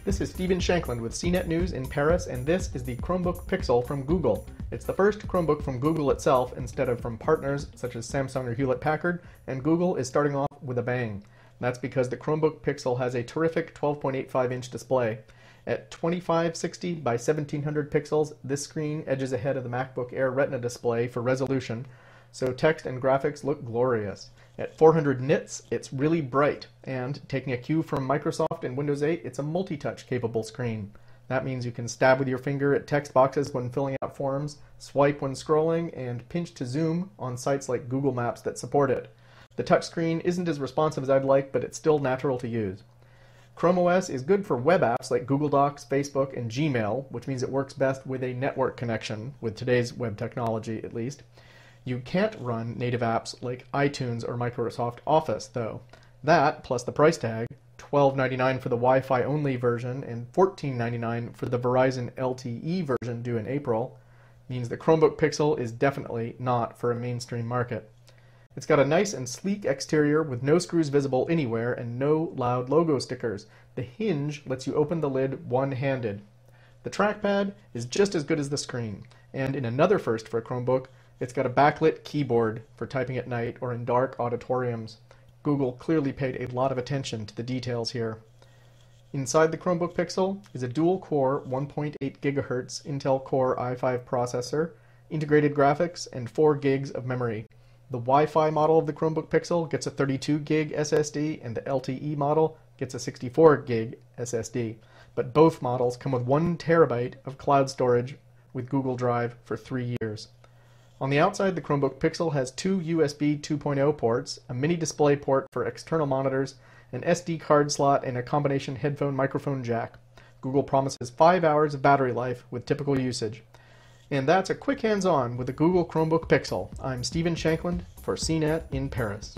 This is Stephen Shankland with CNET News in Paris, and this is the Chromebook Pixel from Google. It's the first Chromebook from Google itself instead of from partners such as Samsung or Hewlett-Packard, and Google is starting off with a bang. That's because the Chromebook Pixel has a terrific 12.85-inch display. At 2560 by 1700 pixels, this screen edges ahead of the MacBook Air Retina display for resolution, so text and graphics look glorious. At 400 nits, it's really bright, and taking a cue from Microsoft and Windows 8, it's a multi-touch capable screen. That means you can stab with your finger at text boxes when filling out forms, swipe when scrolling, and pinch to zoom on sites like Google Maps that support it. The touchscreen isn't as responsive as I'd like, but it's still natural to use. Chrome OS is good for web apps like Google Docs, Facebook, and Gmail, which means it works best with a network connection, with today's web technology at least. You can't run native apps like iTunes or Microsoft Office, though. That, plus the price tag, $12.99 for the Wi-Fi only version and $14.99 for the Verizon LTE version due in April, means the Chromebook Pixel is definitely not for a mainstream market. It's got a nice and sleek exterior with no screws visible anywhere and no loud logo stickers. The hinge lets you open the lid one-handed. The trackpad is just as good as the screen, and in another first for a Chromebook, it's got a backlit keyboard for typing at night or in dark auditoriums. Google clearly paid a lot of attention to the details here. Inside the Chromebook Pixel is a dual-core 1.8 GHz Intel Core i5 processor, integrated graphics, and 4 gigs of memory. The Wi-Fi model of the Chromebook Pixel gets a 32 gig SSD, and the LTE model gets a 64 gig SSD. But both models come with 1 terabyte of cloud storage with Google Drive for 3 years. On the outside, the Chromebook Pixel has 2 USB 2.0 ports, a mini display port for external monitors, an SD card slot, and a combination headphone microphone jack. Google promises 5 hours of battery life with typical usage. And that's a quick hands-on with the Google Chromebook Pixel. I'm Stephen Shankland for CNET in Paris.